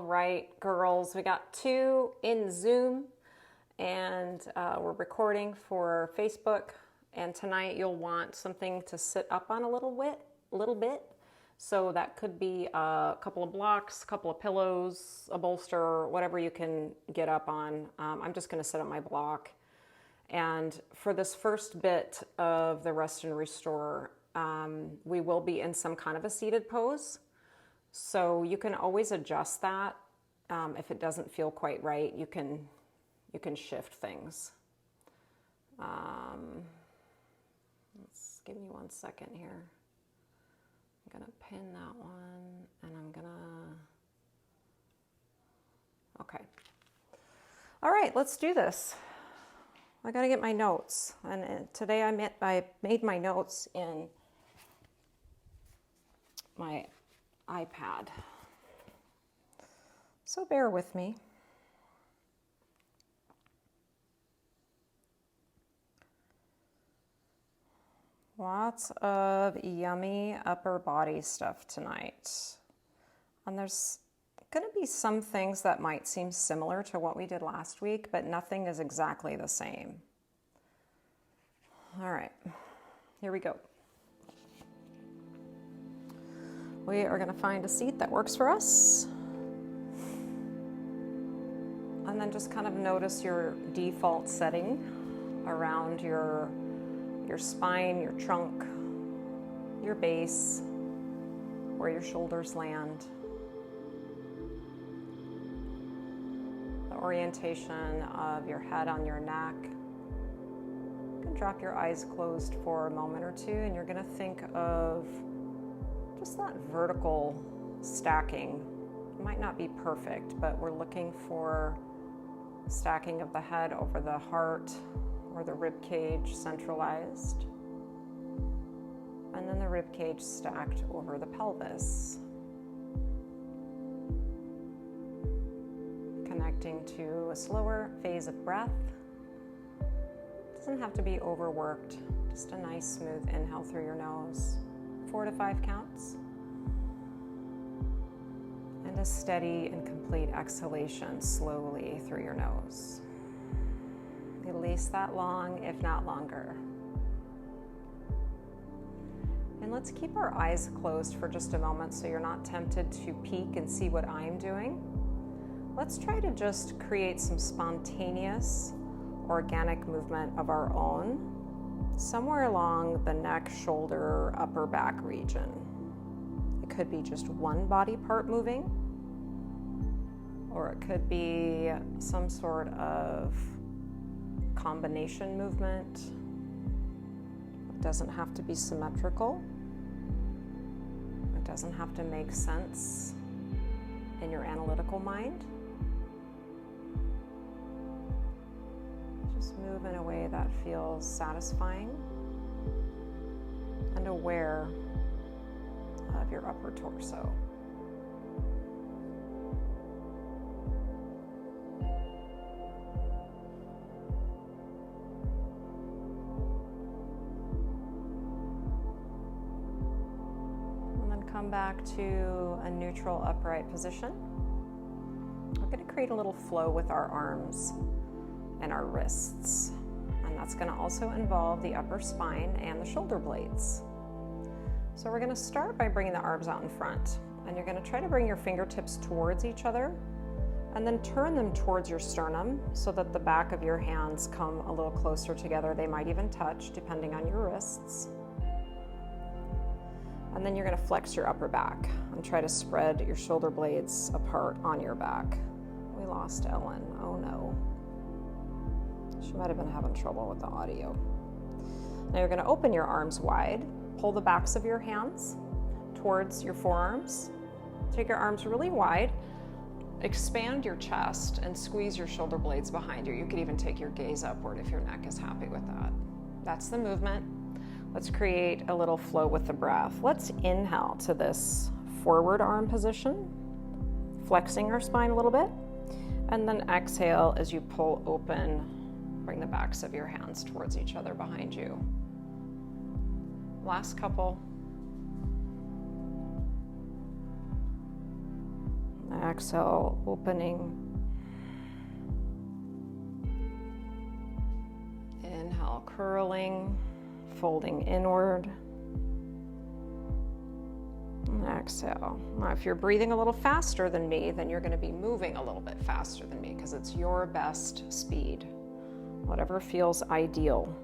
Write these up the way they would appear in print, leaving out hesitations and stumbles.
All right, girls, we got 2 in Zoom, and we're recording for Facebook. And tonight you'll want something to sit up on a little bit. So that could be a couple of blocks, a couple of pillows, a bolster, whatever you can get up on. I'm just going to sit on my block. And for this first bit of the rest and restore, we will be in some kind of a seated pose. So you can always adjust that. If it doesn't feel quite right, you can shift things. Let's give me 1 second here. I'm gonna pin that one, and I'm gonna, okay. All right, let's do this. I gotta get my notes, and today I made my notes in my iPad. So bear with me. Lots of yummy upper body stuff tonight. And there's going to be some things that might seem similar to what we did last week, but nothing is exactly the same. All right, here we go. We are going to find a seat that works for us. And then just kind of notice your default setting around your spine, your trunk, your base, where your shoulders land. The orientation of your head on your neck. You can drop your eyes closed for a moment or two, and you're going to think of just that vertical stacking. It might not be perfect, but we're looking for stacking of the head over the heart or the rib cage centralized, and then the rib cage stacked over the pelvis. Connecting to a slower phase of breath. Doesn't have to be overworked, just a nice smooth inhale through your nose. 4 to 5 counts. And a steady and complete exhalation slowly through your nose. At least that long, if not longer. And let's keep our eyes closed for just a moment so you're not tempted to peek and see what I'm doing. Let's try to just create some spontaneous, organic movement of our own, somewhere along the neck, shoulder, upper back region. It could be just one body part moving, or it could be some sort of combination movement. It doesn't have to be symmetrical. It doesn't have to make sense in your analytical mind. Just move in a way that feels satisfying and aware of your upper torso. Come back to a neutral upright position. We're going to create a little flow with our arms and our wrists. And that's going to also involve the upper spine and the shoulder blades. So we're going to start by bringing the arms out in front. And you're going to try to bring your fingertips towards each other and then turn them towards your sternum so that the back of your hands come a little closer together. They might even touch depending on your wrists. And then you're going to flex your upper back and try to spread your shoulder blades apart on your back. We lost Ellen. Oh no. She might have been having trouble with the audio. Now you're going to open your arms wide. Pull the backs of your hands towards your forearms. Take your arms really wide. Expand your chest and squeeze your shoulder blades behind you. You could even take your gaze upward if your neck is happy with that. That's the movement. Let's create a little flow with the breath. Let's inhale to this forward arm position, flexing our spine a little bit, and then exhale as you pull open, bring the backs of your hands towards each other behind you. Last couple. exhale, opening. Inhale, curling, folding inward. And exhale. Now, if you're breathing a little faster than me, then you're going to be moving a little bit faster than me because it's your best speed, whatever feels ideal.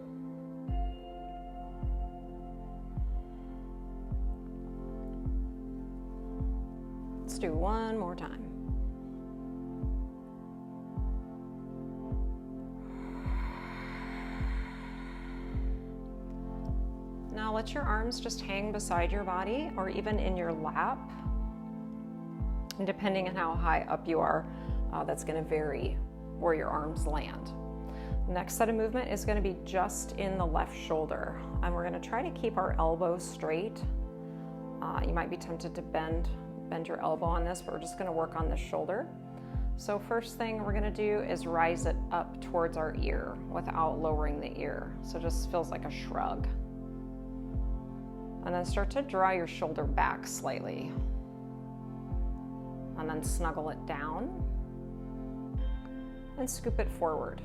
Let's do one more time. Now let your arms just hang beside your body or even in your lap. And depending on how high up you are, that's going to vary where your arms land. The next set of movement is going to be just in the left shoulder. And we're going to try to keep our elbows straight. You might be tempted to bend your elbow on this, but we're just going to work on the shoulder. So first thing we're going to do is rise it up towards our ear without lowering the ear. So it just feels like a shrug. And then start to draw your shoulder back slightly. And then snuggle it down and scoop it forward.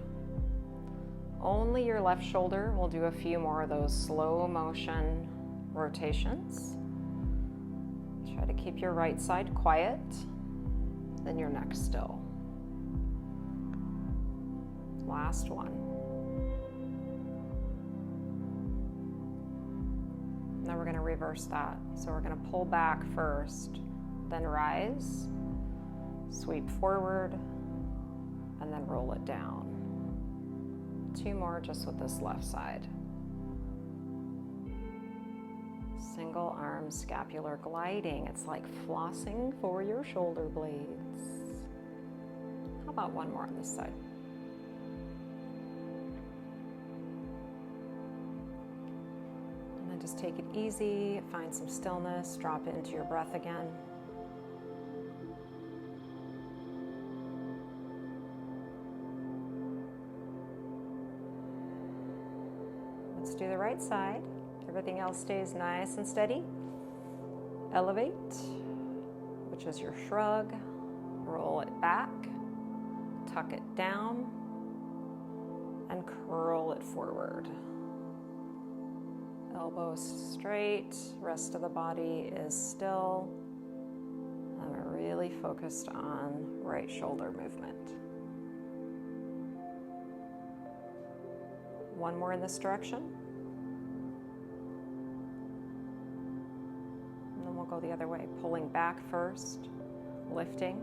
Only your left shoulder. We'll do a few more of those slow motion rotations. Try to keep your right side quiet, then your neck still. Last one. Now we're going to reverse that. So we're going to pull back first, then rise, sweep forward, and then roll it down. Two more just with this left side. Single arm scapular gliding. It's like flossing for your shoulder blades. How about one more on this side? And then just take it easy, find some stillness, drop into your breath again. Let's do the right side. Everything else stays nice and steady. Elevate, which is your shrug. Roll it back, tuck it down, and curl it forward. Elbows straight, rest of the body is still. And we're really focused on right shoulder movement. One more in this direction. Go the other way, pulling back first, lifting,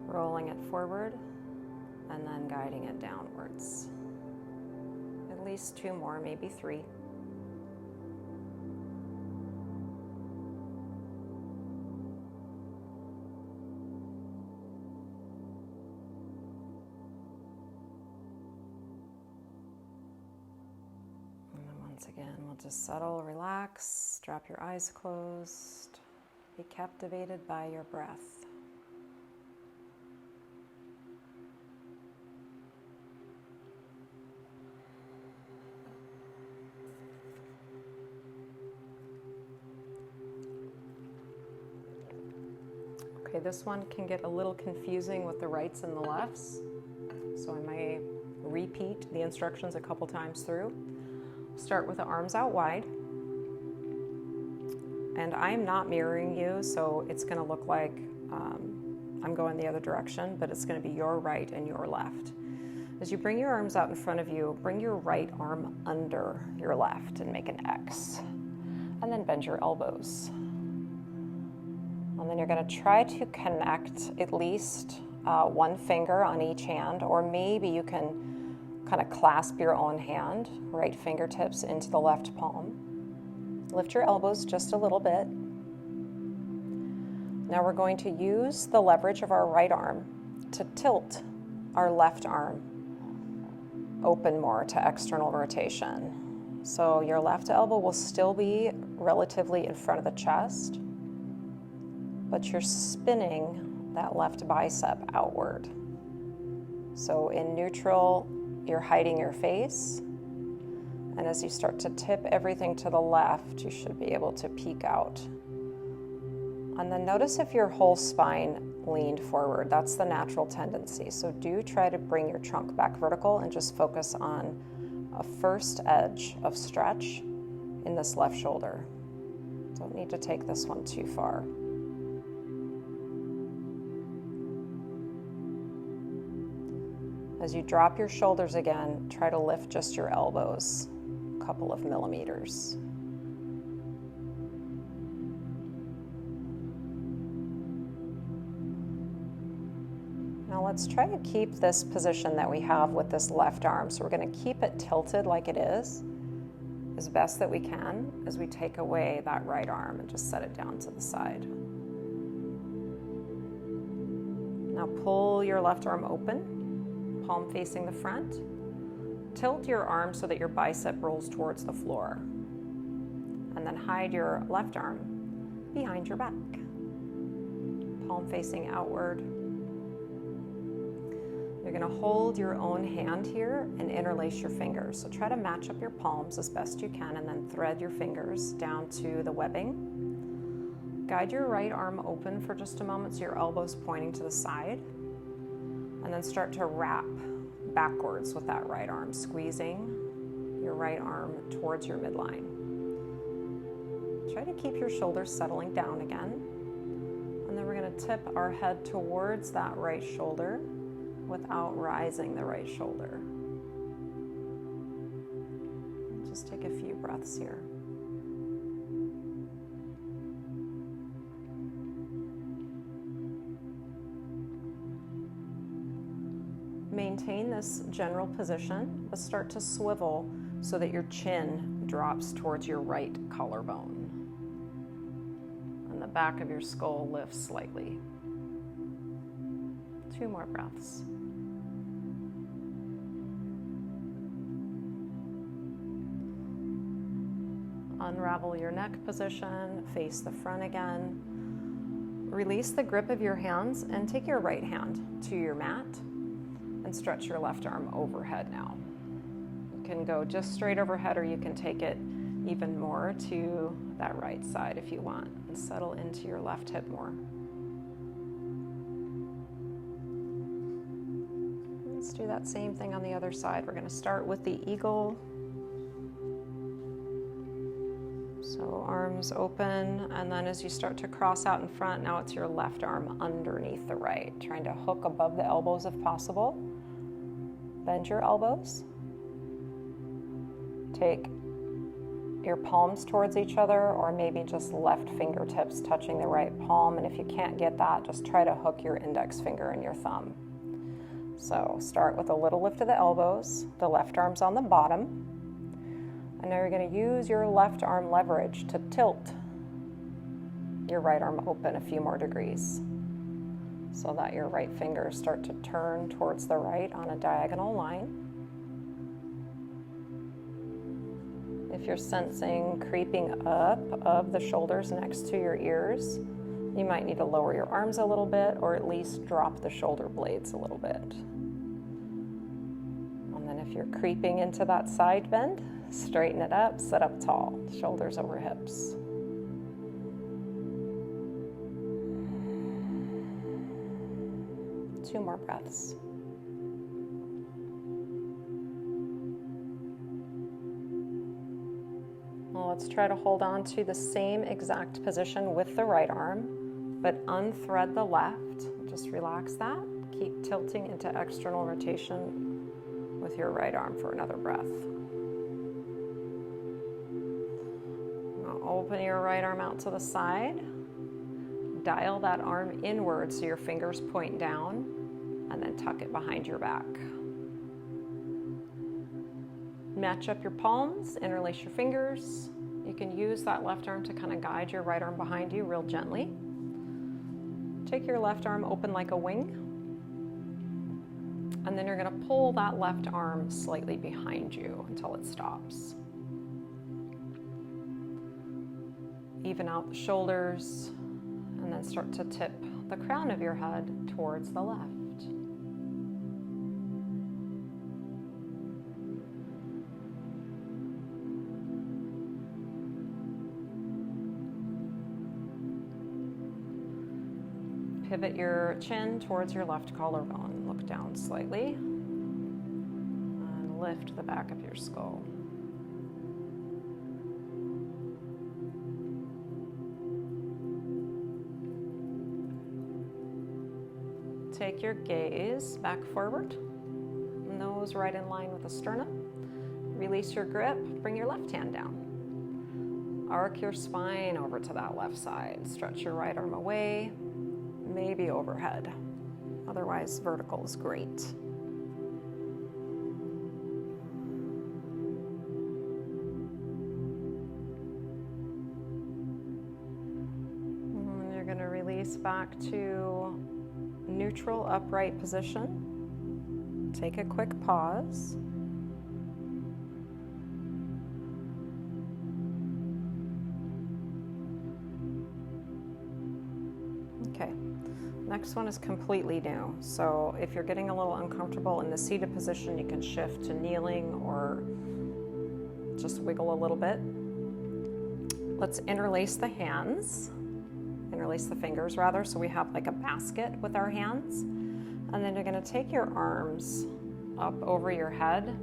rolling it forward, and then guiding it downwards. At least two more, maybe three. Again, we'll just settle, relax, drop your eyes closed, be captivated by your breath. Okay, this one can get a little confusing with the rights and the lefts, so I may repeat the instructions a couple times through. Start with the arms out wide, and I'm not mirroring you, so it's going to look like I'm going the other direction, but it's going to be your right and your left. As you bring your arms out in front of you, bring your right arm under your left and make an X, and then bend your elbows. And then you're going to try to connect at least one finger on each hand, or maybe you can kind of clasp your own hand, right fingertips into the left palm. Lift your elbows just a little bit. Now we're going to use the leverage of our right arm to tilt our left arm open more to external rotation. So your left elbow will still be relatively in front of the chest, but you're spinning that left bicep outward. So in neutral, you're hiding your face, and as you start to tip everything to the left, you should be able to peek out And then notice if your whole spine leaned forward. That's the natural tendency. So do try to bring your trunk back vertical and just focus on a first edge of stretch in this left shoulder. Don't need to take this one too far. As you drop your shoulders again, try to lift just your elbows a couple of millimeters. Now let's try to keep this position that we have with this left arm. So we're going to keep it tilted like it is as best that we can as we take away that right arm and just set it down to the side. Now pull your left arm open, palm facing the front. Tilt your arm so that your bicep rolls towards the floor. And then hide your left arm behind your back. Palm facing outward. You're going to hold your own hand here and interlace your fingers. So try to match up your palms as best you can and then thread your fingers down to the webbing. Guide your right arm open for just a moment so your elbow's pointing to the side. And then start to wrap backwards with that right arm, squeezing your right arm towards your midline. Try to keep your shoulders settling down again. And then we're going to tip our head towards that right shoulder without rising the right shoulder. Just take a few breaths here. Maintain this general position, but start to swivel so that your chin drops towards your right collarbone. And the back of your skull lifts slightly. 2 more breaths. Unravel your neck position, face the front again. Release the grip of your hands and take your right hand to your mat and stretch your left arm overhead now. You can go just straight overhead or you can take it even more to that right side if you want and settle into your left hip more. Let's do that same thing on the other side. We're going to start with the eagle. So arms open, and then as you start to cross out in front, now it's your left arm underneath the right, trying to hook above the elbows if possible. Bend your elbows. Take your palms towards each other, or maybe just left fingertips touching the right palm, and if you can't get that, just try to hook your index finger and your thumb. So start with a little lift of the elbows, the left arm's on the bottom. And now you're going to use your left arm leverage to tilt your right arm open a few more degrees so that your right fingers start to turn towards the right on a diagonal line. If you're sensing creeping up of the shoulders next to your ears, you might need to lower your arms a little bit or at least drop the shoulder blades a little bit. And then if you're creeping into that side bend, straighten it up, sit up tall, shoulders over hips. Two more breaths. Well, let's try to hold on to the same exact position with the right arm, but unthread the left. Just relax that. Keep tilting into external rotation with your right arm for another breath. Open your right arm out to the side. Dial that arm inward so your fingers point down, and then tuck it behind your back. Match up your palms, interlace your fingers. You can use that left arm to kind of guide your right arm behind you real gently. Take your left arm open like a wing, and then you're going to pull that left arm slightly behind you until it stops. Even out the shoulders, and then start to tip the crown of your head towards the left. Pivot your chin towards your left collarbone. Look down slightly. And lift the back of your skull. Take your gaze back forward. Nose right in line with the sternum. Release your grip. Bring your left hand down. Arc your spine over to that left side. Stretch your right arm away, maybe overhead. Otherwise, vertical is great. And you're going to release back to neutral upright position. Take a quick pause. Okay, next one is completely new. So if you're getting a little uncomfortable in the seated position, you can shift to kneeling or just wiggle a little bit. Let's interlace the hands, interlace the fingers rather, so we have like a basket with our hands. And then you're gonna take your arms up over your head,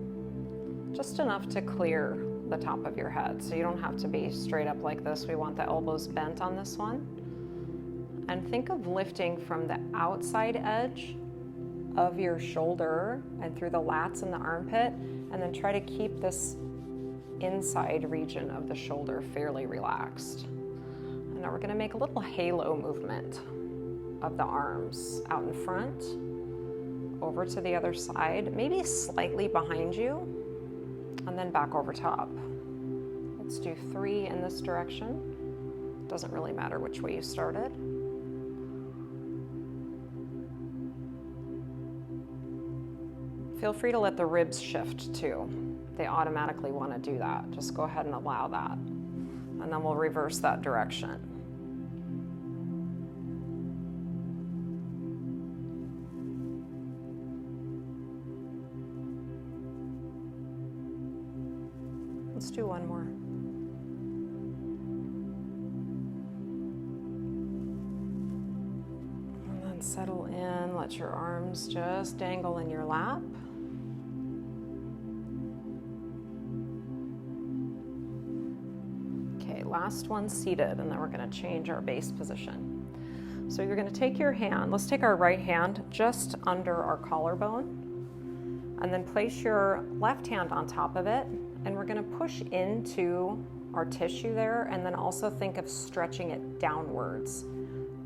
just enough to clear the top of your head. So you don't have to be straight up like this. We want the elbows bent on this one. And think of lifting from the outside edge of your shoulder and through the lats and the armpit, and then try to keep this inside region of the shoulder fairly relaxed. And now we're going to make a little halo movement of the arms out in front, over to the other side, maybe slightly behind you, and then back over top. Let's do 3 in this direction. Doesn't really matter which way you started. Feel free to let the ribs shift too. They automatically want to do that. Just go ahead and allow that. And then we'll reverse that direction. Let's do one more. And then settle in, let your arms just dangle in your lap. Last one seated, and then we're going to change our base position. So you're going to take your hand, let's take our right hand just under our collarbone, and then place your left hand on top of it, and we're going to push into our tissue there, and then also think of stretching it downwards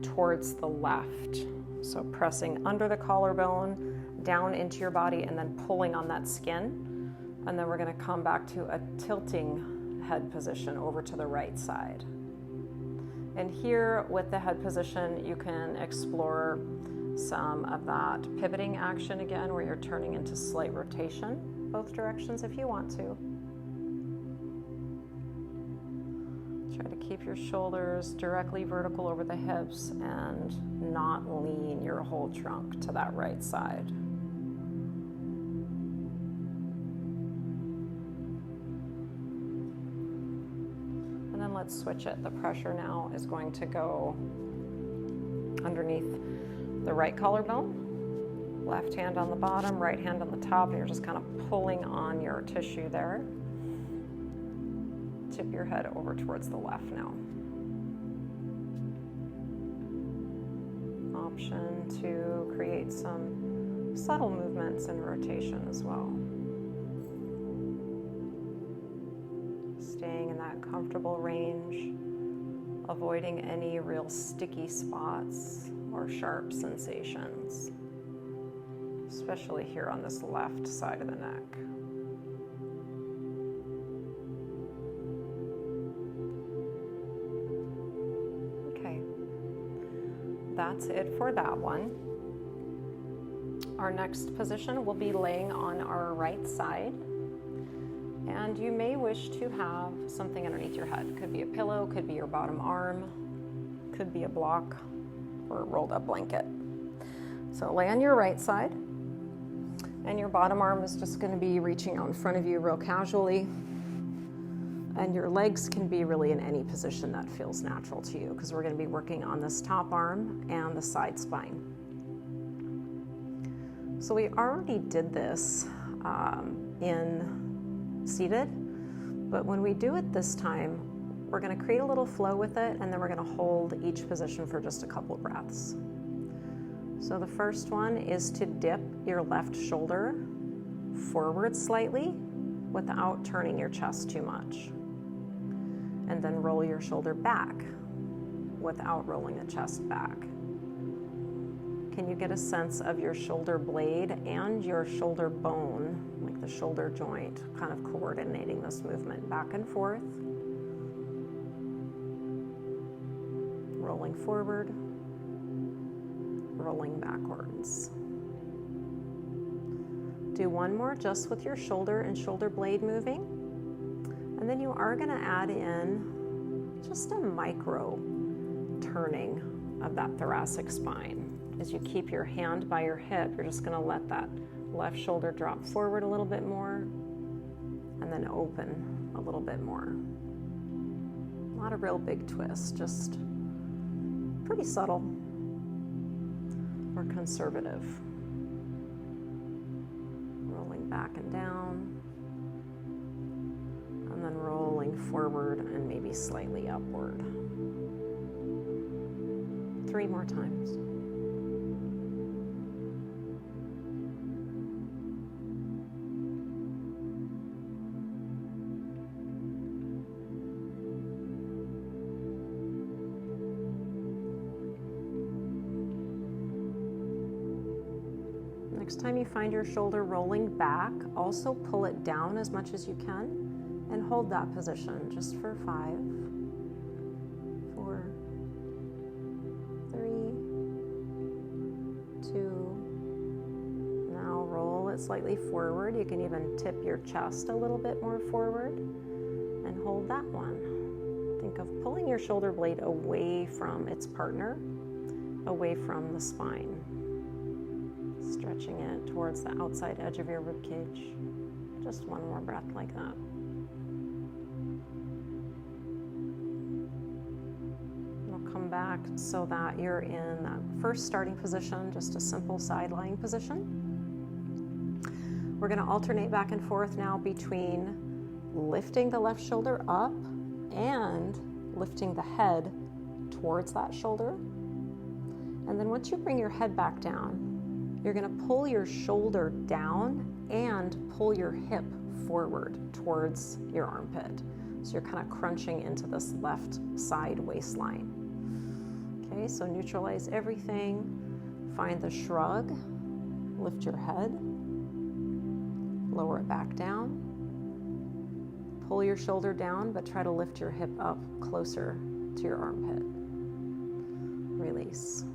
towards the left. So pressing under the collarbone, down into your body, and then pulling on that skin. And then we're going to come back to a tilting head position over to the right side. And here with the head position, you can explore some of that pivoting action again, where you're turning into slight rotation, both directions if you want to. Try to keep your shoulders directly vertical over the hips and not lean your whole trunk to that right side. Let's switch it. The pressure now is going to go underneath the right collarbone, left hand on the bottom, right hand on the top, and you're just kind of pulling on your tissue there. Tip your head over towards the left now. Option to create some subtle movements and rotation as well. Staying in that comfortable range, avoiding any real sticky spots or sharp sensations, especially here on this left side of the neck. Okay, that's it for that one. Our next position will be laying on our right side. And you may wish to have something underneath your head. Could be a pillow, could be your bottom arm, could be a block or a rolled up blanket. So lay on your right side, and your bottom arm is just going to be reaching out in front of you real casually. And your legs can be really in any position that feels natural to you, because we're going to be working on this top arm and the side spine. So we already did this in seated, but when we do it this time, we're going to create a little flow with it, and then we're going to hold each position for just a couple breaths. So the first one is to dip your left shoulder forward slightly without turning your chest too much. And then roll your shoulder back without rolling the chest back. Can you get a sense of your shoulder blade and your shoulder bone, like the shoulder joint, kind of coordinating this movement back and forth? Rolling forward, rolling backwards. Do one more just with your shoulder and shoulder blade moving. And then you are going to add in just a micro turning of that thoracic spine. As you keep your hand by your hip, you're just going to let that left shoulder drop forward a little bit more and then open a little bit more. Not a real big twist, just pretty subtle or conservative. Rolling back and down, and then rolling forward and maybe slightly upward. 3 more times. Next time you find your shoulder rolling back, also pull it down as much as you can and hold that position just for 5, 4, 3, 2. Now roll it slightly forward. You can even tip your chest a little bit more forward and hold that one. Think of pulling your shoulder blade away from its partner, away from the spine. Stretching it towards the outside edge of your ribcage. Just one more breath like that. We'll come back so that you're in that first starting position, just a simple side lying position. We're going to alternate back and forth now between lifting the left shoulder up and lifting the head towards that shoulder. And then once you bring your head back down, you're going to pull your shoulder down and pull your hip forward towards your armpit. So you're kind of crunching into this left side waistline. Okay, so neutralize everything. Find the shrug. Lift your head. Lower it back down. Pull your shoulder down, but try to lift your hip up closer to your armpit. Release.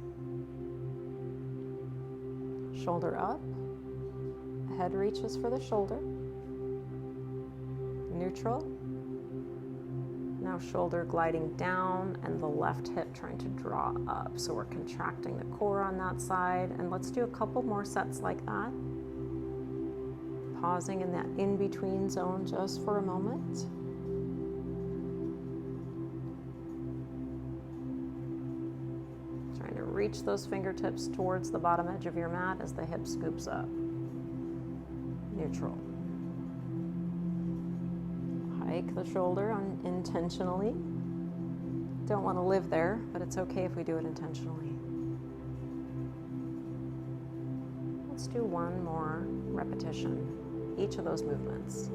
Shoulder up, head reaches for the shoulder, neutral. Now shoulder gliding down and the left hip trying to draw up. So we're contracting the core on that side, and let's do a couple more sets like that. Pausing in that in-between zone just for a moment. Reach those fingertips towards the bottom edge of your mat as the hip scoops up. Neutral. Hike the shoulder intentionally. Don't want to live there, but it's okay if we do it intentionally. Let's do one more repetition, each of those movements.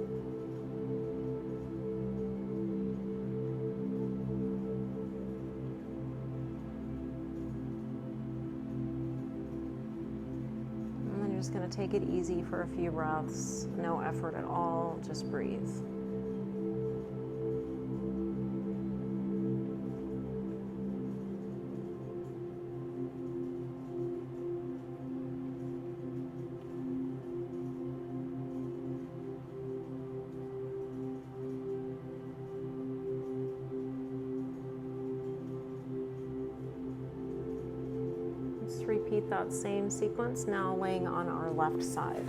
Just going to take it easy for a few breaths, no effort at all, just breathe. Repeat that same sequence, now laying on our left side.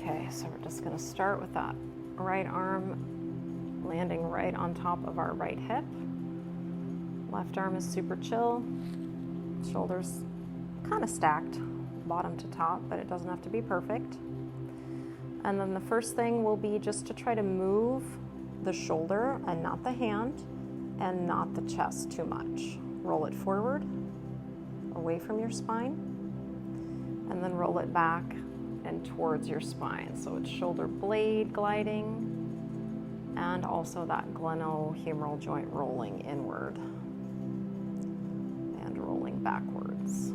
Okay, so we're just gonna start with that right arm landing right on top of our right hip. Left arm is super chill. Shoulders kind of stacked, bottom to top, but it doesn't have to be perfect. And then the first thing will be just to try to move the shoulder and not the hand and not the chest too much. Roll it forward, away from your spine, and then roll it back and towards your spine. So it's shoulder blade gliding and also that glenohumeral joint rolling inward and rolling backwards.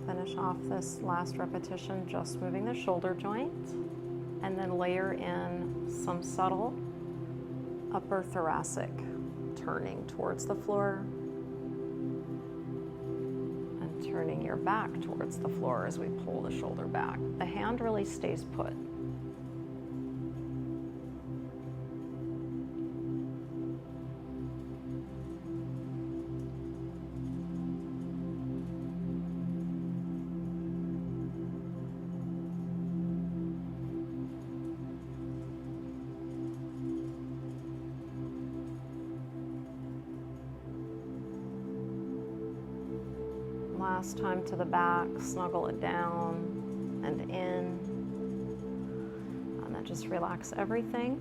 Finish off this last repetition just moving the shoulder joint, and then layer in some subtle upper thoracic turning towards the floor and turning your back towards the floor as we pull the shoulder back. The hand really stays put. Last time to the back, snuggle it down and in, and then just relax everything.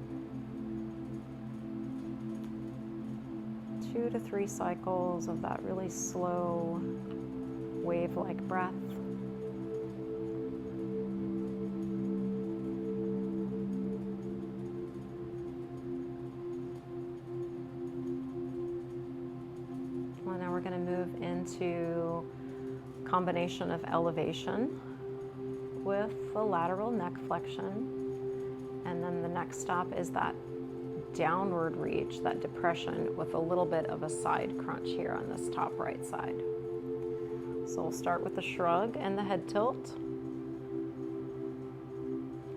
2 to 3 cycles of that really slow, wave-like breath. Well, now we're going to move into combination of elevation with the lateral neck flexion, and then the next stop is that downward reach, that depression with a little bit of a side crunch here on this top right side. So we'll start with the shrug and the head tilt,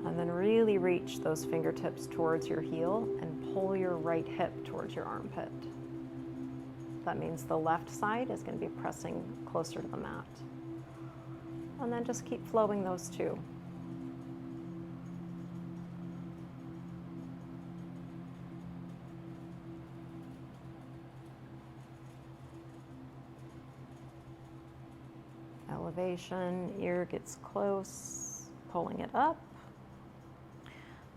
and then really reach those fingertips towards your heel and pull your right hip towards your armpit. That means the left side is going to be pressing closer to the mat. And then just keep flowing those two. Elevation, ear gets close, pulling it up.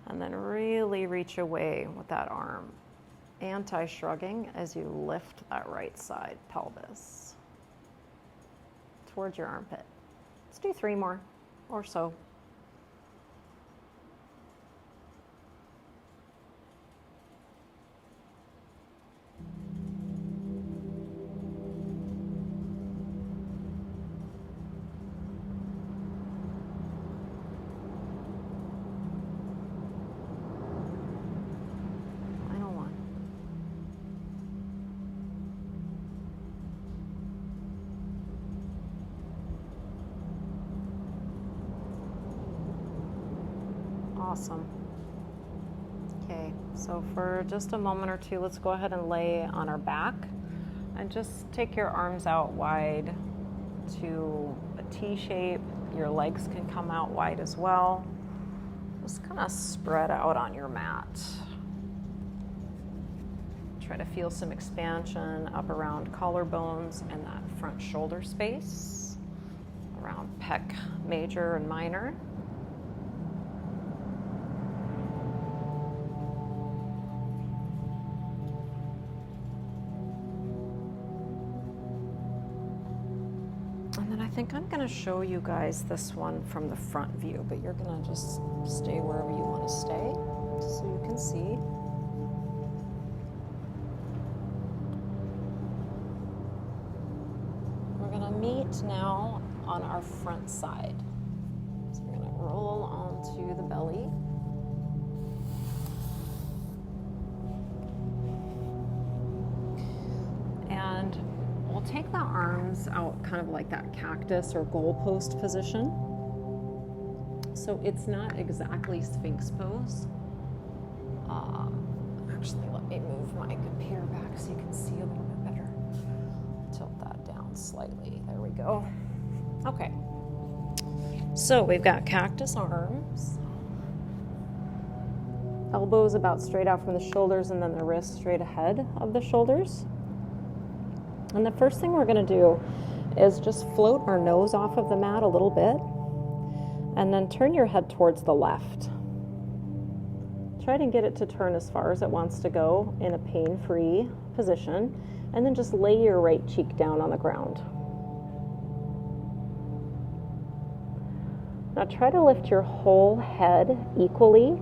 And then really reach away with that arm. Anti-shrugging as you lift that right side pelvis towards your armpit. Let's do 3 more or so. Awesome. Okay, so for just a moment or two, let's go ahead and lay on our back and just take your arms out wide to a T shape. Your legs can come out wide as well. Just kind of spread out on your mat. Try to feel some expansion up around collarbones and that front shoulder space, around pec major and minor. I think I'm going to show you guys this one from the front view, but you're going to just stay wherever you want to stay so you can see. We're going to meet now on our front side. So we're going to roll onto the belly. And we'll take the arms out kind of like that cactus or goalpost position. So it's not exactly Sphinx pose. Actually, let me move my computer back so you can see a little bit better. Tilt that down slightly. There we go. Okay. So we've got cactus arms. Elbows about straight out from the shoulders, and then the wrists straight ahead of the shoulders. And the first thing we're going to do is just float our nose off of the mat a little bit, and then turn your head towards the left. Try to get it to turn as far as it wants to go in a pain-free position, and then just lay your right cheek down on the ground. Now try to lift your whole head equally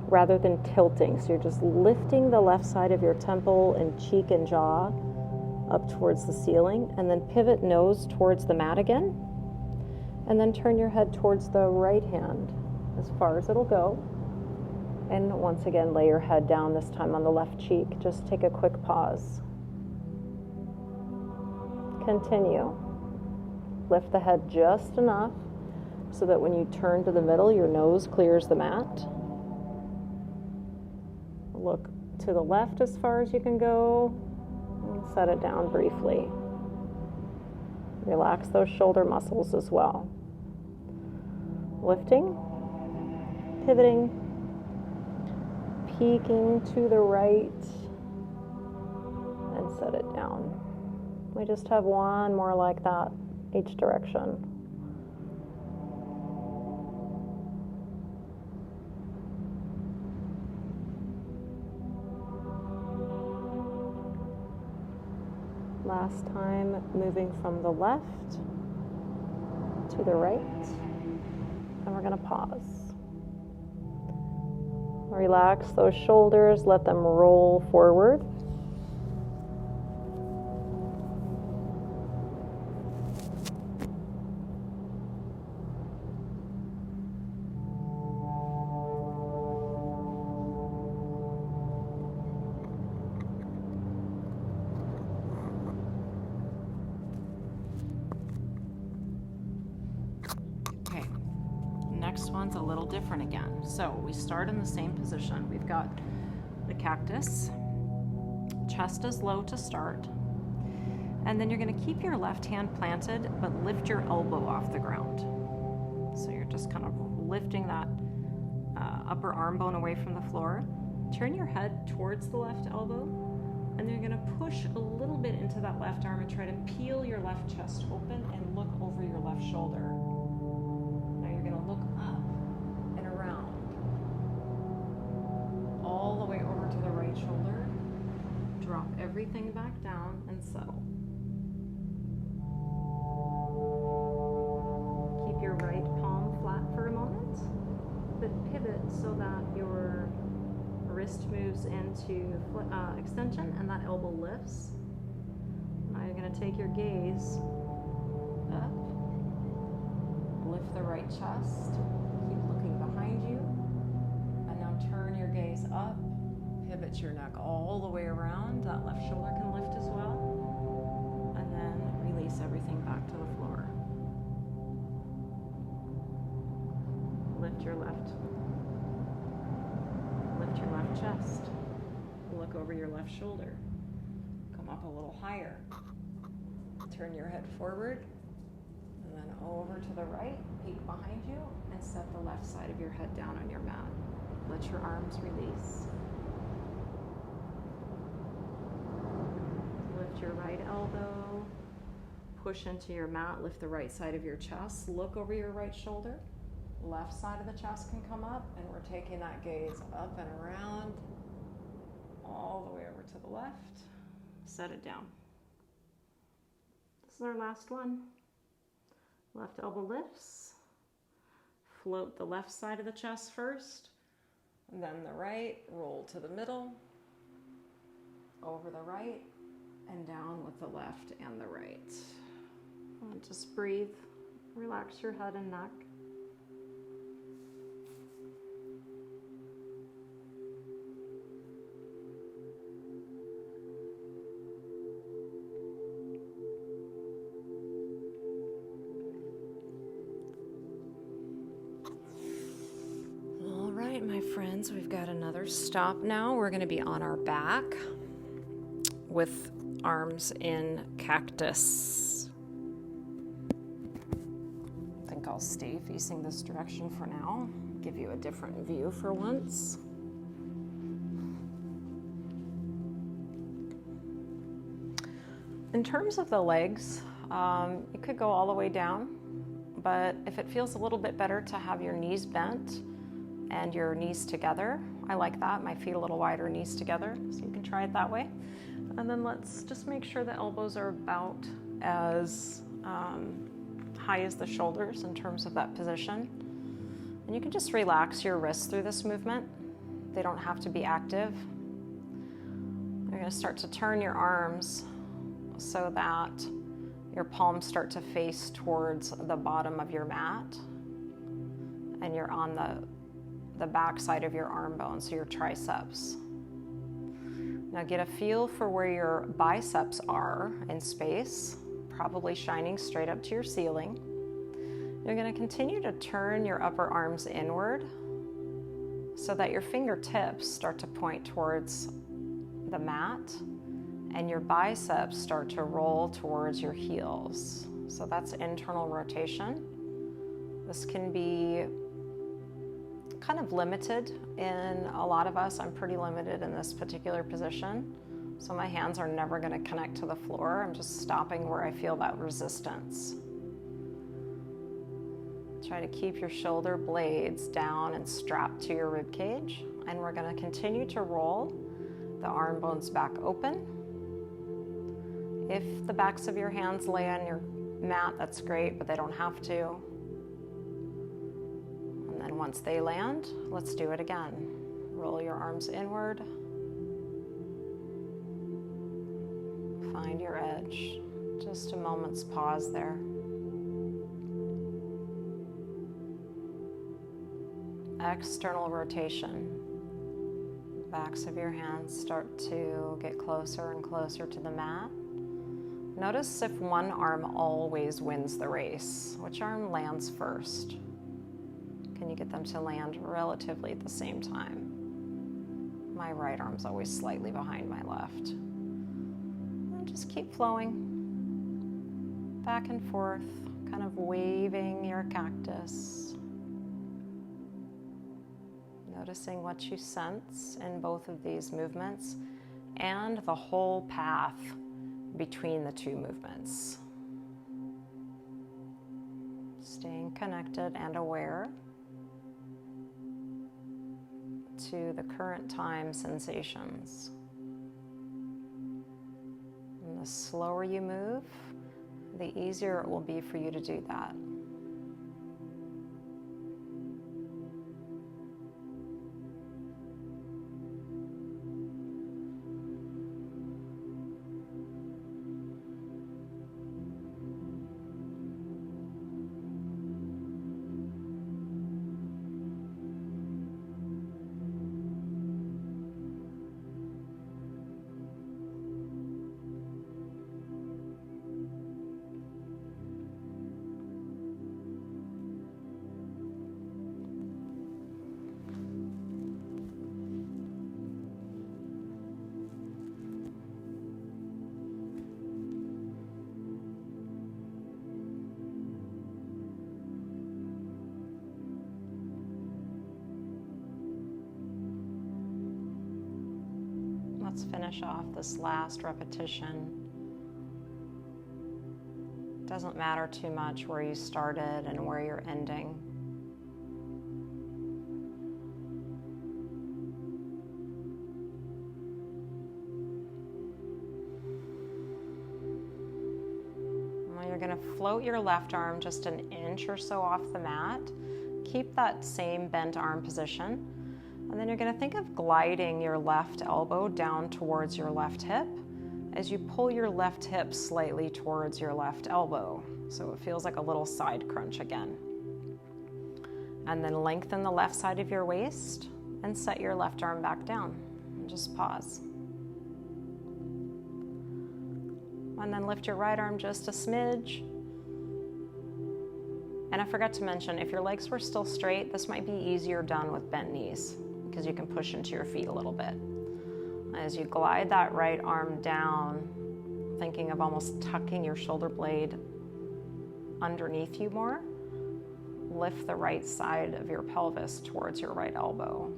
rather than tilting. So you're just lifting the left side of your temple and cheek and jaw up towards the ceiling, and then pivot nose towards the mat again, and then turn your head towards the right hand as far as it'll go. And once again, lay your head down, this time on the left cheek. Just take a quick pause. Continue. Lift the head just enough so that when you turn to the middle, your nose clears the mat. Look to the left as far as you can go, and set it down briefly. Relax those shoulder muscles as well. Lifting, pivoting, peeking to the right, and set it down. We just have one more like that each direction. Last time, moving from the left to the right, and we're going to pause. Relax those shoulders, let them roll forward. Okay, next one's a little different again. So we start in the same position. We've got the cactus, chest is low to start, and then you're going to keep your left hand planted, but lift your elbow off the ground. So you're just kind of lifting that upper arm bone away from the floor. Turn your head towards the left elbow, and then you're going to push a little bit into that left arm and try to peel your left chest open and look over your left shoulder. Now you're going to look up and around, all the way over to the right shoulder. Drop everything back down and settle. Keep your right palm flat for a moment, but pivot so that your wrist moves into extension and that elbow lifts. Now you're going to take your gaze up, lift the right chest, keep looking behind you, and now turn your gaze up, pivot your neck all the way around, that left shoulder can lift as well, and then release everything back to the floor. Lift your left chest, look over your left shoulder, come up a little higher, turn your head forward, and then over to the right, peek behind you, and set the left side of your head down on your mat. Let your arms release. Lift your right elbow, push into your mat, lift the right side of your chest, look over your right shoulder. Left side of the chest can come up, and we're taking that gaze up and around, all the way over to the left. Set it down. This is our last one. Left elbow lifts. Float the left side of the chest first, and then the right. Roll to the middle, over the right, and down with the left and the right. And just breathe. Relax your head and neck. friends, we've got another stop now. We're going to be on our back with arms in cactus. I think I'll stay facing this direction for now. Give you a different view for once. In terms of the legs, you could go all the way down, but if it feels a little bit better to have your knees bent and your knees together, I like that. My feet a little wider, knees together, so you can try it that way. And then let's just make sure the elbows are about as high as the shoulders in terms of that position. And you can just relax your wrists through this movement. They don't have to be active. You're going to start to turn your arms so that your palms start to face towards the bottom of your mat, and you're on the back side of your arm bone, so your triceps. Now get a feel for where your biceps are in space, probably shining straight up to your ceiling. You're going to continue to turn your upper arms inward so that your fingertips start to point towards the mat and your biceps start to roll towards your heels. So that's internal rotation. This can be kind of limited in a lot of us. I'm pretty limited in this particular position. So my hands are never going to connect to the floor. I'm just stopping where I feel that resistance. Try to keep your shoulder blades down and strapped to your rib cage. And we're going to continue to roll the arm bones back open. If the backs of your hands lay on your mat, that's great, but they don't have to. And then once they land, let's do it again. Roll your arms inward. Find your edge. Just a moment's pause there. External rotation. Backs of your hands start to get closer and closer to the mat. Notice if one arm always wins the race. Which arm lands first? Can you get them to land relatively at the same time? My right arm's always slightly behind my left. And just keep flowing back and forth, kind of waving your cactus. Noticing what you sense in both of these movements and the whole path between the two movements. Staying connected and aware to the current time sensations. And the slower you move, the easier it will be for you to do that. Let's finish off this last repetition. Doesn't matter too much where you started and where you're ending. Now you're going to float your left arm just an inch or so off the mat. Keep that same bent arm position. And then you're going to think of gliding your left elbow down towards your left hip as you pull your left hip slightly towards your left elbow. So it feels like a little side crunch again. And then lengthen the left side of your waist and set your left arm back down. And just pause. And then lift your right arm just a smidge. And I forgot to mention, if your legs were still straight, this might be easier done with bent knees. because you can push into your feet a little bit. As you glide that right arm down, thinking of almost tucking your shoulder blade underneath you more, lift the right side of your pelvis towards your right elbow.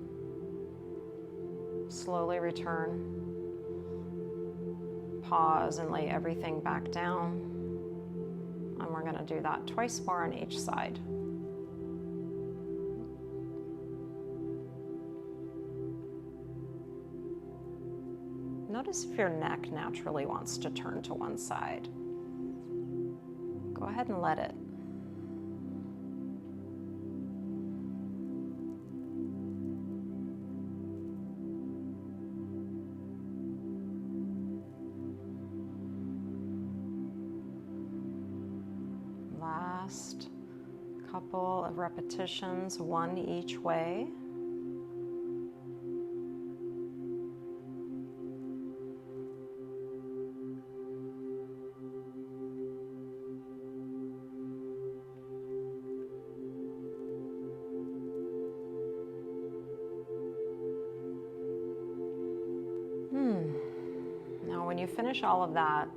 Slowly return. Pause and lay everything back down. And we're going to do that twice more on each side. Notice if your neck naturally wants to turn to one side. Go ahead and let it. Last couple of repetitions, one each way. Now, when you finish all of that,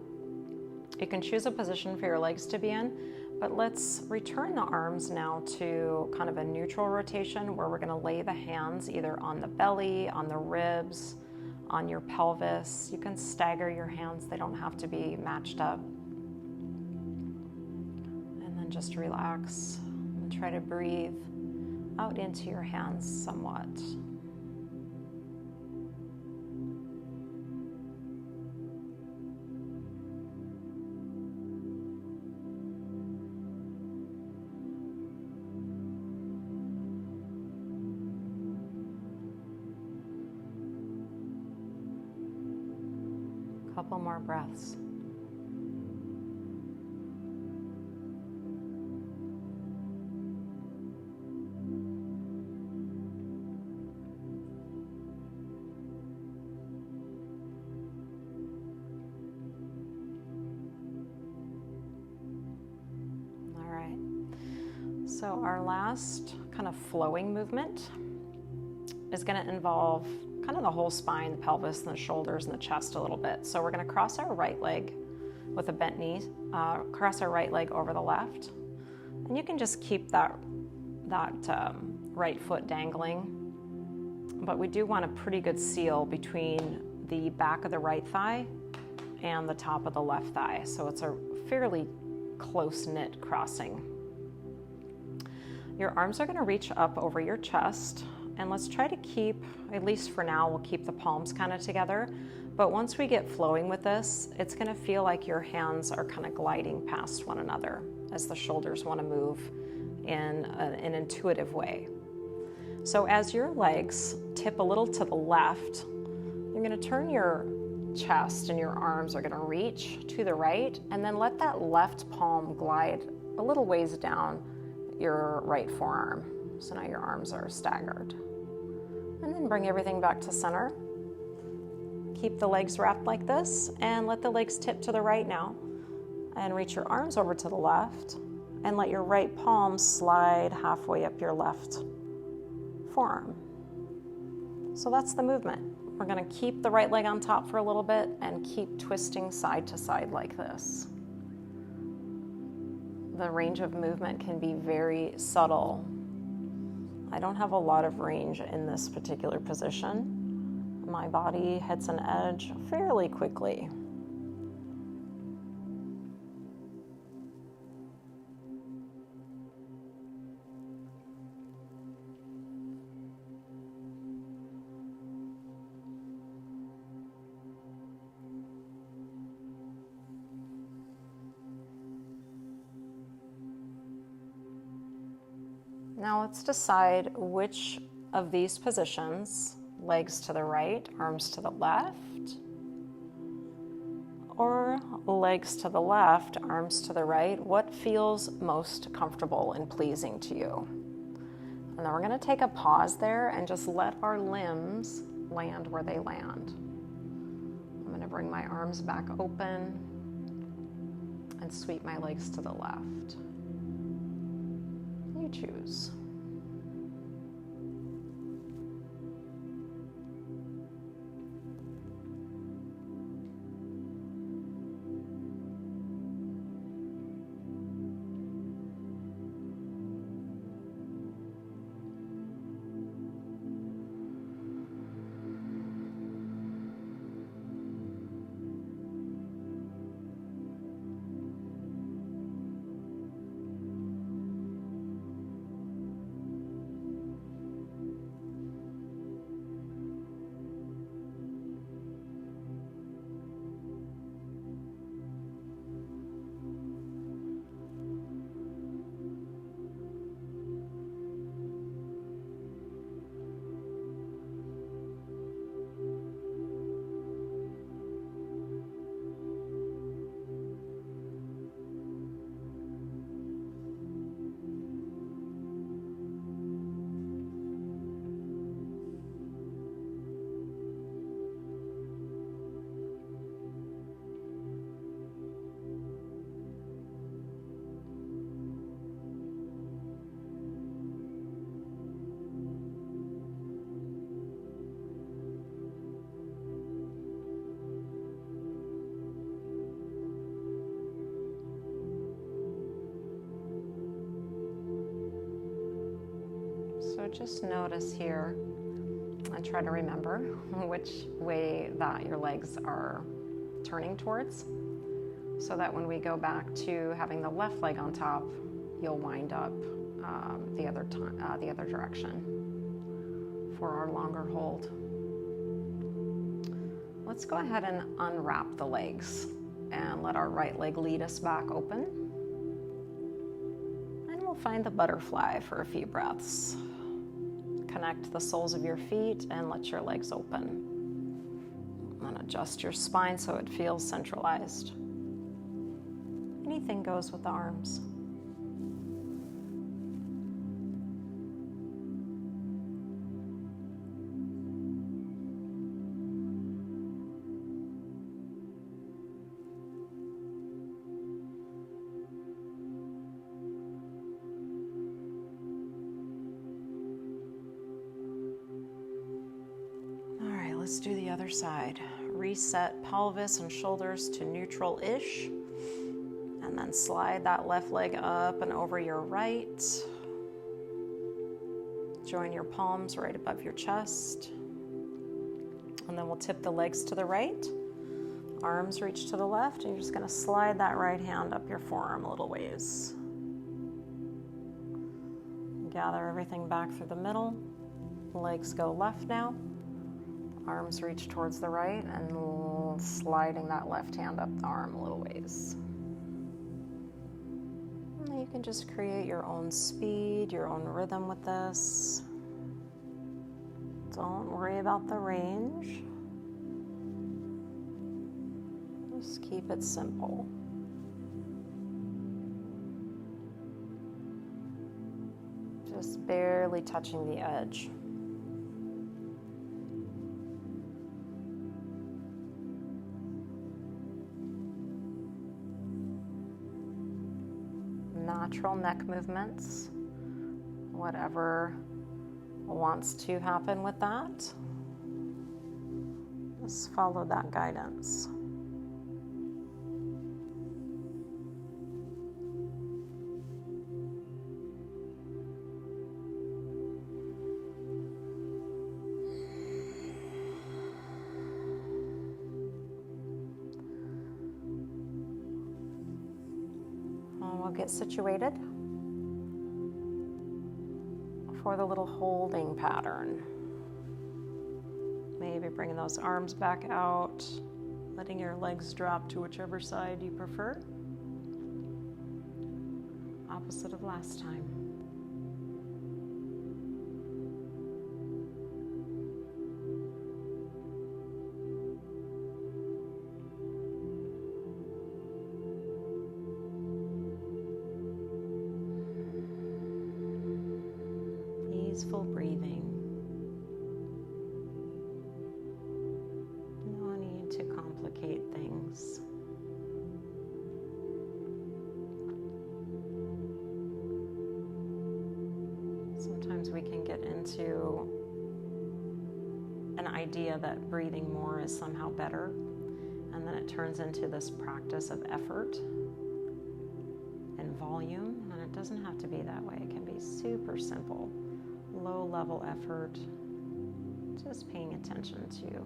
you can choose a position for your legs to be in, but let's return the arms now to kind of a neutral rotation where we're going to lay the hands either on the belly, on the ribs, on your pelvis. You can stagger your hands, they don't have to be matched up. And then just relax and try to breathe out into your hands somewhat. Couple more breaths. All right. So our last kind of flowing movement is going to involve kind of the whole spine, the pelvis, and the shoulders, and the chest a little bit. So we're going to cross our right leg with a bent knee, cross our right leg over the left. And you can just keep that right foot dangling. But we do want a pretty good seal between the back of the right thigh and the top of the left thigh. So it's a fairly close-knit crossing. Your arms are going to reach up over your chest. And let's try to keep, at least for now, we'll keep the palms kind of together. But once we get flowing with this, it's going to feel like your hands are kind of gliding past one another as the shoulders want to move in an intuitive way. So as your legs tip a little to the left, you're going to turn your chest and your arms are going to reach to the right, and then let that left palm glide a little ways down your right forearm. So now your arms are staggered. And then bring everything back to center. Keep the legs wrapped like this and let the legs tip to the right now. And reach your arms over to the left and let your right palm slide halfway up your left forearm. So that's the movement. We're going to keep the right leg on top for a little bit and keep twisting side to side like this. The range of movement can be very subtle. I don't have a lot of range in this particular position. My body hits an edge fairly quickly. Now let's decide which of these positions, legs to the right, arms to the left, or legs to the left, arms to the right, what feels most comfortable and pleasing to you. And then we're going to take a pause there and just let our limbs land where they land. I'm going to bring my arms back open and sweep my legs to the left. You choose. So just notice here and try to remember which way that your legs are turning towards, so that when we go back to having the left leg on top, you'll wind up the other direction for our longer hold. Let's go ahead and unwrap the legs and let our right leg lead us back open. And we'll find the butterfly for a few breaths. Connect the soles of your feet and let your legs open. And adjust your spine so it feels centralized. Anything goes with the arms. All right, let's do the other side. Reset pelvis and shoulders to neutral-ish. And then slide that left leg up and over your right. Join your palms right above your chest. And then we'll tip the legs to the right. Arms reach to the left, and you're just going to slide that right hand up your forearm a little ways. Gather everything back through the middle. Legs go left now. Arms reach towards the right, and sliding that left hand up the arm a little ways. And you can just create your own speed, your own rhythm with this. Don't worry about the range. Just keep it simple. Just barely touching the edge. Natural neck movements, whatever wants to happen with that. Just follow that guidance. We'll get situated for the little holding pattern. Maybe bringing those arms back out, letting your legs drop to whichever side you prefer. Opposite of last time. Peaceful breathing. No need to complicate things. Sometimes we can get into an idea that breathing more is somehow better, and then it turns into this practice of effort and volume, and it doesn't have to be that way. It can be super simple. Low-level effort, just paying attention to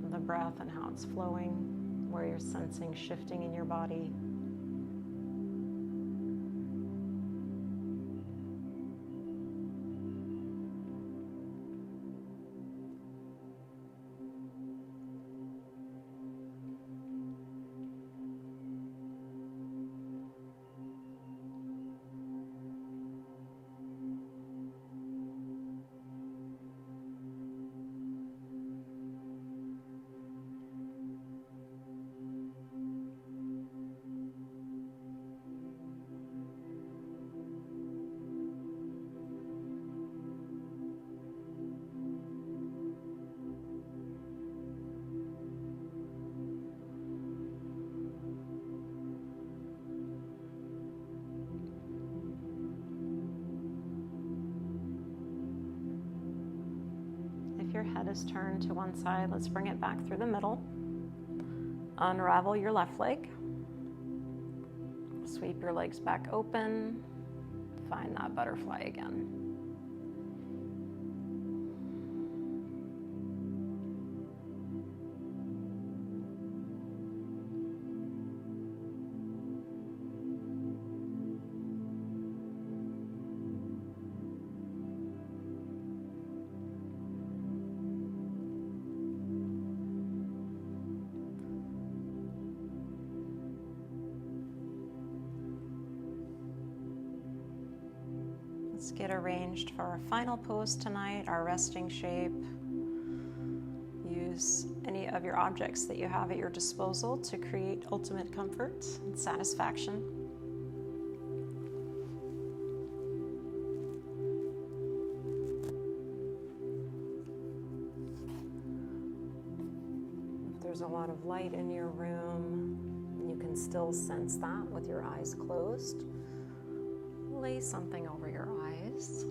the breath and how it's flowing, where you're sensing shifting in your body. Your head is turned to one side. Let's bring it back through the middle. Unravel your left leg. Sweep your legs back open. find that butterfly again. Let's get arranged for our final pose tonight, our resting shape. Use any of your objects that you have at your disposal to create ultimate comfort and satisfaction. If there's a lot of light in your room, you can still sense that with your eyes closed. Lay something over your eyes.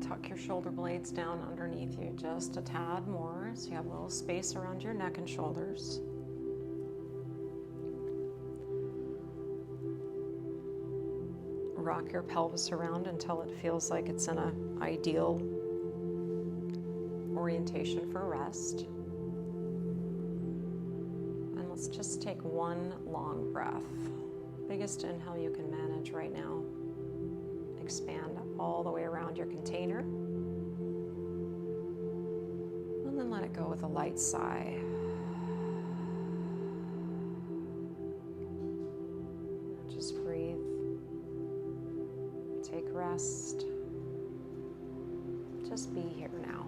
Tuck your shoulder blades down underneath you just a tad more so you have a little space around your neck and shoulders. Rock your pelvis around until it feels like it's in an ideal orientation for rest. Let's just take one long breath. Biggest inhale you can manage right now. Expand all the way around your container. And then let it go with a light sigh. Just breathe. Take rest. Just be here now.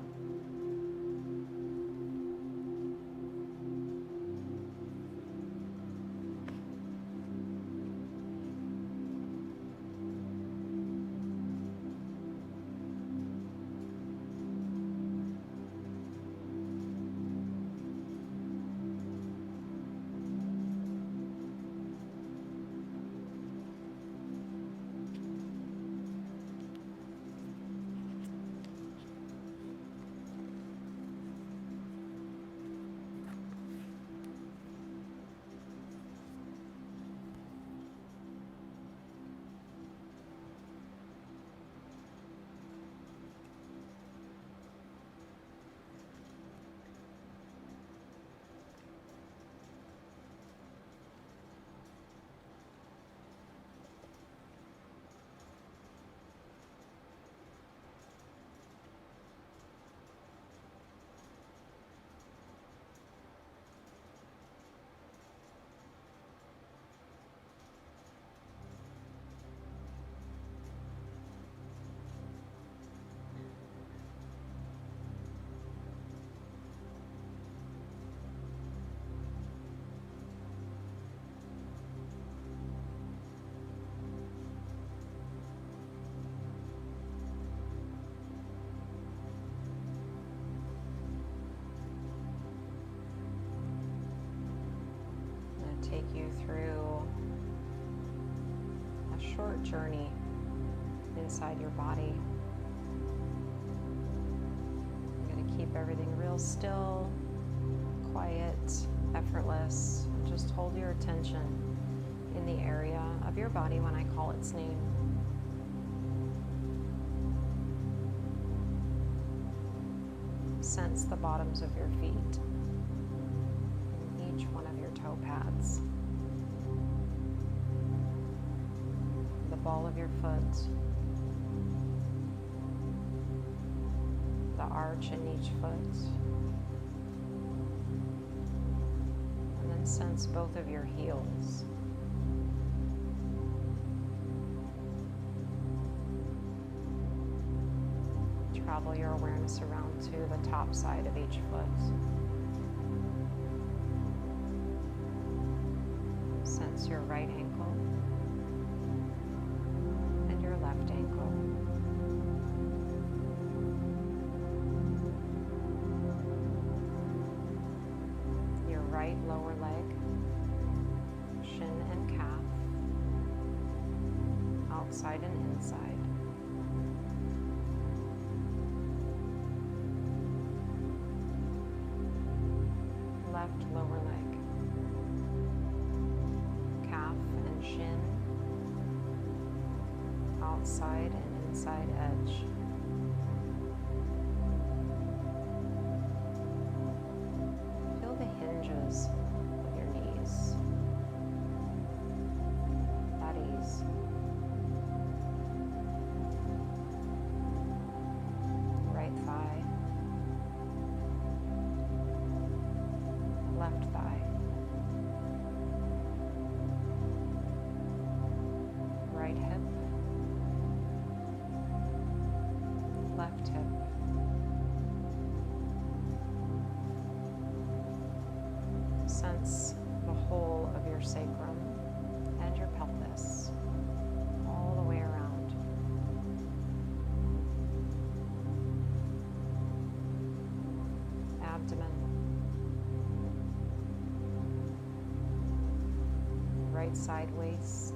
Take you through a short journey inside your body. You're going to keep everything real still, quiet, effortless. Just hold your attention in the area of your body when I call its name. Sense the bottoms of your feet, each one of your toe pads, the ball of your foot, the arch in each foot, and then sense both of your heels. Travel your awareness around to the top side of each foot. Sense your right ankle and your left ankle. Your right lower leg, shin and calf, outside and inside. Left lower leg, outside and inside edge. Feel the hinges of your knees at ease. Right thigh, left thigh, right hip, left hip, sense the whole of your sacrum and your pelvis all the way around. Abdomen, right side waist,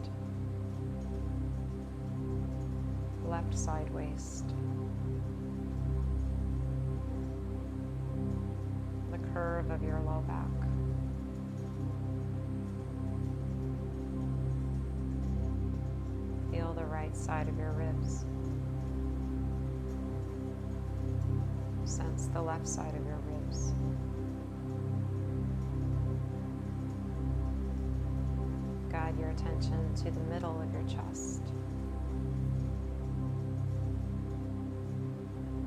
left side waist, the curve of your low back. Feel the right side of your ribs. Sense the left side of your ribs. Guide your attention to the middle of your chest.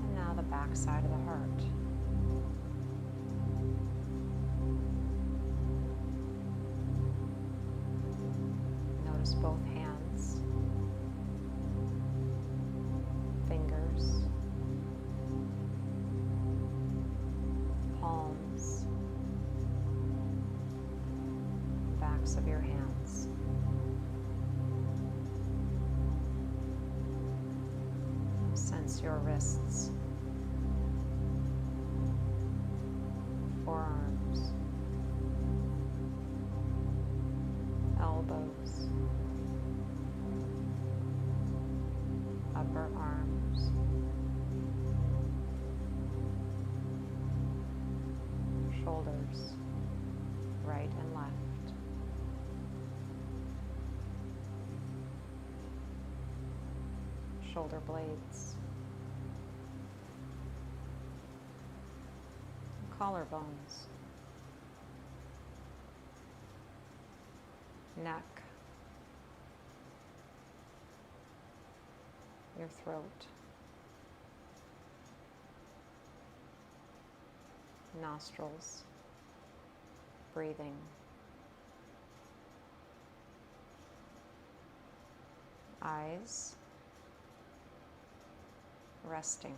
And now the back side of the heart. Notice both hands, fingers, palms, backs of your hands. Sense your wrists, forearms, elbows, upper arms, shoulders, right and left. Shoulder blades, collarbones, neck, your throat, nostrils, breathing, eyes, resting.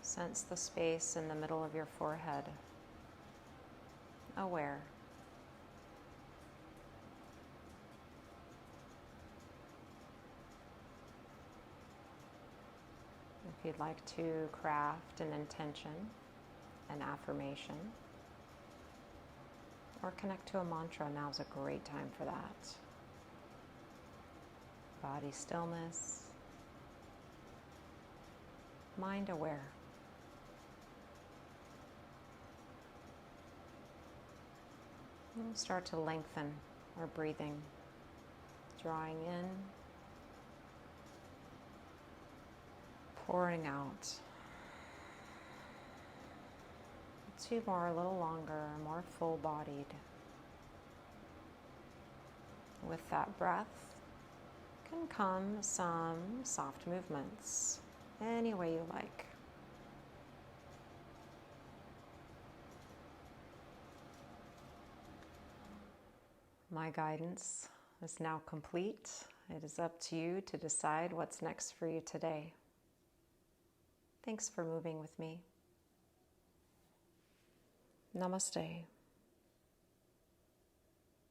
Sense the space in the middle of your forehead, aware. If you'd like to craft an intention, an affirmation, or connect to a mantra, now's a great time for that. Body stillness, mind aware. We'll start to lengthen our breathing, drawing in, pouring out. 2 more, a little longer, more full-bodied. With that breath can come some soft movements, any way you like. My guidance is now complete. It is up to you to decide what's next for you today. Thanks for moving with me. Namaste.